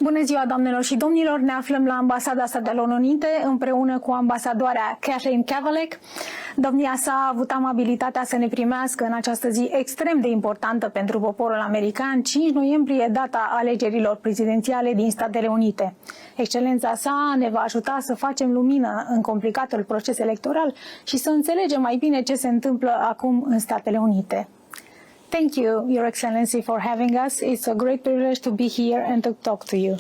Bună ziua, doamnelor și domnilor! Ne aflăm la Ambasada Statelor Unite împreună cu ambasadoarea Kathleen Kavalec. Domnia sa a avut amabilitatea să ne primească în această zi extrem de importantă pentru poporul american. 5 noiembrie, data alegerilor prezidențiale din Statele Unite. Excelența sa ne va ajuta să facem lumină în complicatul proces electoral și să înțelegem mai bine ce se întâmplă acum în Statele Unite. Thank you, Your Excellency, for having us. It's a great privilege to be here and to talk to you.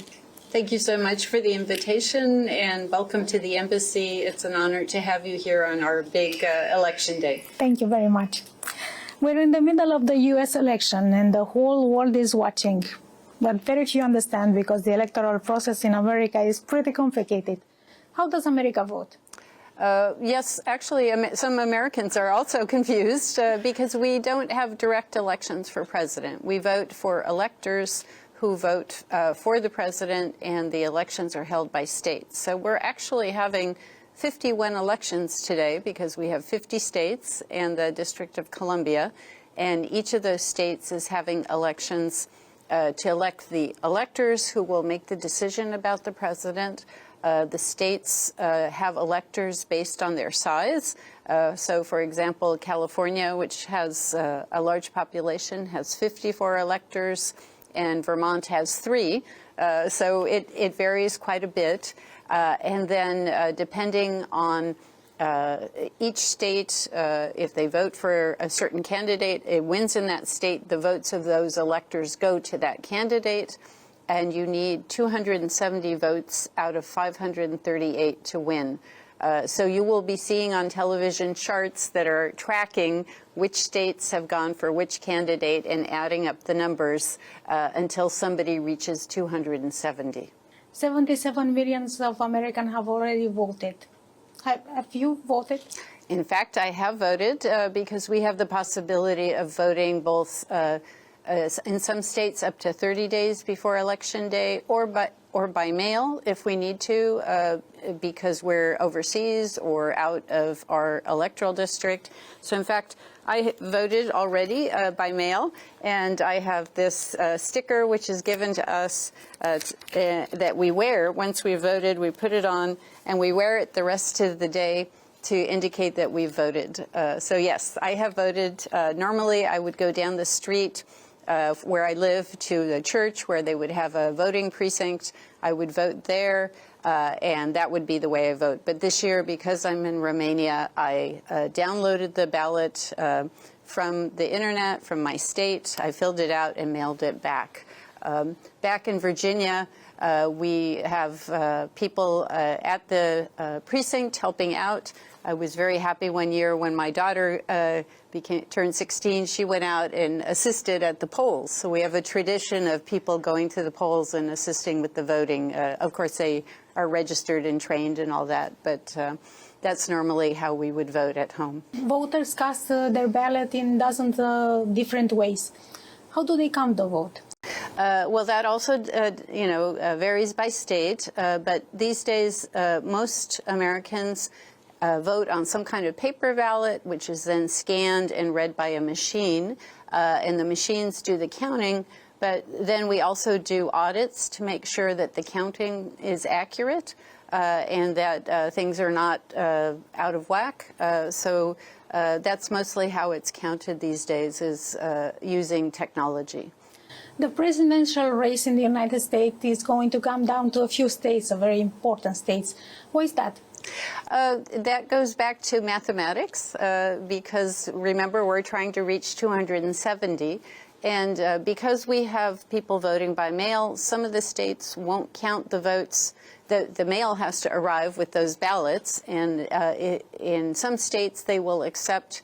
Thank you so much for the invitation and welcome to the embassy. It's an honor to have you here on our big election day. Thank you very much. We're in the middle of the US election and the whole world is watching. But very few understand because the electoral process in America is pretty complicated. How does America vote? Yes, actually, some Americans are also confused because we don't have direct elections for president. We vote for electors who vote for the president, and the elections are held by states. So we're actually having 51 elections today because we have 50 states and the District of Columbia, and each of those states is having elections to elect the electors who will make the decision about the president. The states have electors based on their size. So, for example, California, which has a large population, has 54 electors, and Vermont has 3. So it varies quite a bit. And then depending on each state, if they vote for a certain candidate, it wins in that state, the votes of those electors go to that candidate. And you need 270 votes out of 538 to win. So you will be seeing on television charts that are tracking which states have gone for which candidate and adding up the numbers until somebody reaches 270. 77 millions of Americans have already voted. Have you voted? In fact, I have voted because we have the possibility of voting both in some states up to 30 days before Election Day, or by mail if we need to, because we're overseas or out of our electoral district. So in fact, I voted already by mail, and I have this sticker which is given to us that we wear. Once we've voted, we put it on, and we wear it the rest of the day to indicate that we've voted. So yes, I have voted. Normally, I would go down the street where I live to the church where they would have a voting precinct. I would vote there, and that would be the way I vote. But this year, because I'm in Romania, I downloaded the ballot from the internet, from my state. I filled it out and mailed it back. Back in Virginia, we have people at the precinct helping out. I was very happy one year when my daughter turned 16. She went out and assisted at the polls. So we have a tradition of people going to the polls and assisting with the voting. Of course, they are registered and trained and all that, but that's normally how we would vote at home. Voters cast their ballot in dozens of different ways. How do they count the vote? Well, that also, varies by state. But these days, most Americans vote on some kind of paper ballot, which is then scanned and read by a machine, and the machines do the counting. But then we also do audits to make sure that the counting is accurate and that things are not out of whack. So that's mostly how it's counted these days, is using technology. The presidential race in the United States is going to come down to a few states, very important states. Why is that? That goes back to mathematics, because remember, we're trying to reach 270. And because we have people voting by mail, some of the states won't count the votes. The mail has to arrive with those ballots. And in some states, they will accept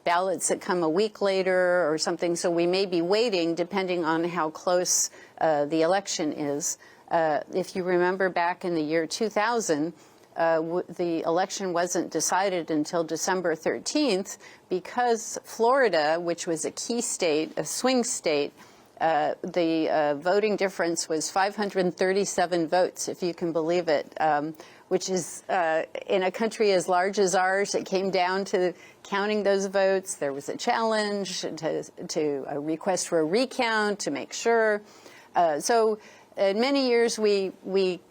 ballots that come a week later or something. So we may be waiting depending on how close the election is. If you remember back in the year 2000, the election wasn't decided until December 13th because Florida, which was a key state, a swing state, the voting difference was 537 votes, if you can believe it, which is in a country as large as ours. It came down to counting those votes. There was a challenge to a request for a recount to make sure. So in many years, we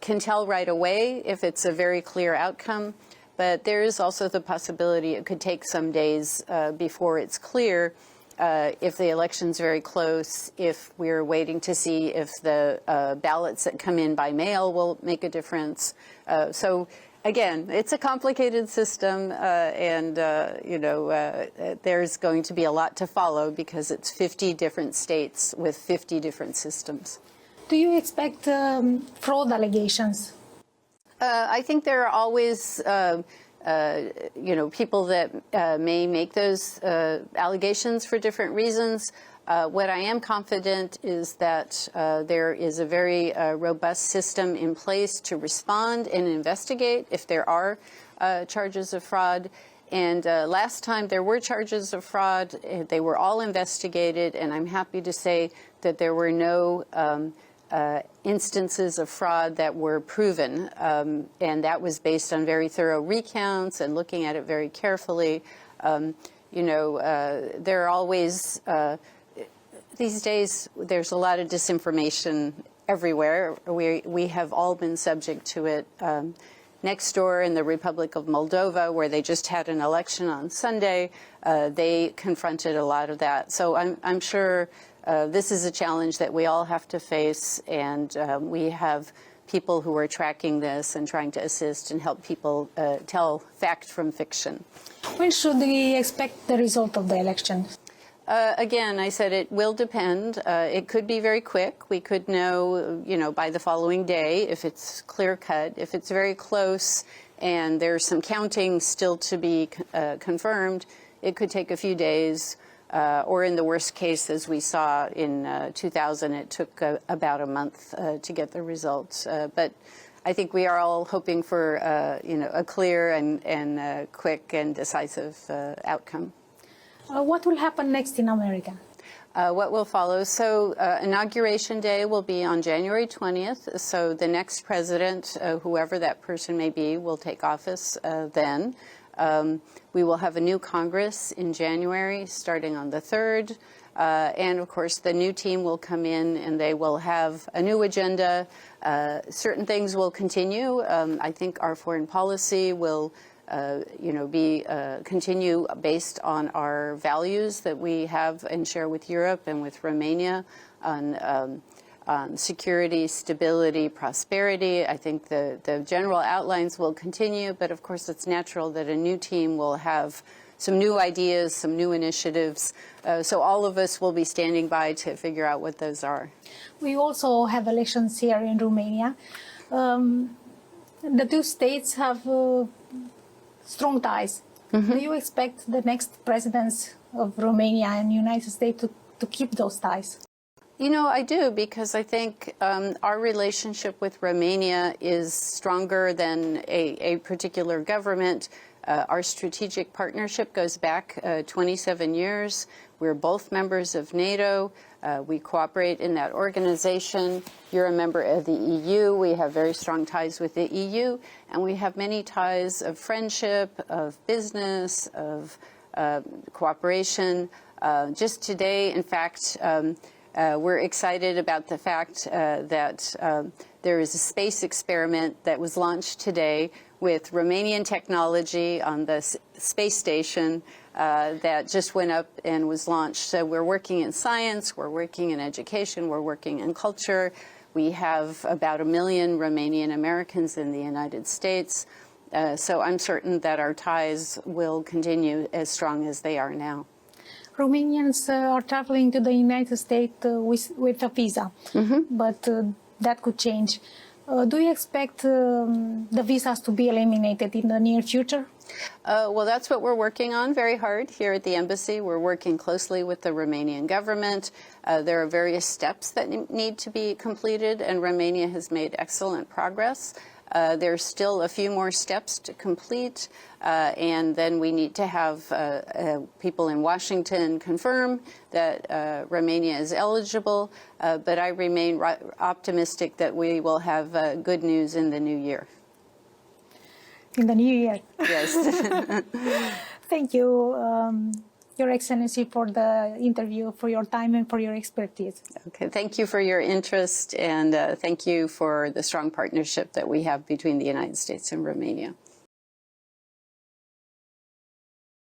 can tell right away if it's a very clear outcome, but there is also the possibility it could take some days before it's clear if the election's very close, if we're waiting to see if the ballots that come in by mail will make a difference. So again, it's a complicated system, and there's going to be a lot to follow because it's 50 different states with 50 different systems. Do you expect fraud allegations? I think there are always, people that may make those allegations for different reasons. What I am confident is that there is a very robust system in place to respond and investigate if there are charges of fraud. And last time there were charges of fraud, they were all investigated, and I'm happy to say that there were no instances of fraud that were proven, and that was based on very thorough recounts and looking at it very carefully. There are always, these days, there's a lot of disinformation everywhere. We have all been subject to it. Next door in the Republic of Moldova, where they just had an election on Sunday, they confronted a lot of that. So I'm sure this is a challenge that we all have to face, and we have people who are tracking this and trying to assist and help people tell fact from fiction. When should we expect the result of the election? Again, I said it will depend. It could be very quick. We could know, by the following day if it's clear-cut. If it's very close and there's some counting still to be confirmed, it could take a few days. Or in the worst case, as we saw in 2000, it took about a month to get the results. But I think we are all hoping for, a clear and quick and decisive outcome. What will happen next in America? What will follow? So Inauguration Day will be on January 20th. So the next president, whoever that person may be, will take office then. We will have a new Congress in January, starting on the 3rd. And, of course, the new team will come in and they will have a new agenda. Certain things will continue. I think our foreign policy will continue based on our values that we have and share with Europe and with Romania on security, stability, prosperity. I think the general outlines will continue, but of course it's natural that a new team will have some new ideas, some new initiatives. So all of us will be standing by to figure out what those are. We also have elections here in Romania. The two states have strong ties. Mm-hmm. Do you expect the next presidents of Romania and United States to keep those ties? I do, because I think our relationship with Romania is stronger than a particular government. Our strategic partnership goes back 27 years. We're both members of NATO. We cooperate in that organization. You're a member of the EU. We have very strong ties with the EU, and we have many ties of friendship, of business, of cooperation. Just today, in fact, we're excited about the fact that there is a space experiment that was launched today with Romanian technology on the space station that just went up and was launched. So we're working in science, we're working in education, we're working in culture. We have about 1 million Romanian Americans in the United States. So I'm certain that our ties will continue as strong as they are now. Romanians are traveling to the United States with a visa, mm-hmm. but that could change. Do you expect the visas to be eliminated in the near future? Well, that's what we're working on very hard here at the embassy. We're working closely with the Romanian government. There are various steps that need to be completed, and Romania has made excellent progress. There's still a few more steps to complete, and then we need to have people in Washington confirm that Romania is eligible, but I remain optimistic that we will have good news in the new year. In the new year? Yes. Thank you Your Excellency, for the interview, for your time and for your expertise. Okay, thank you for your interest, and thank you for the strong partnership that we have between the United States and Romania.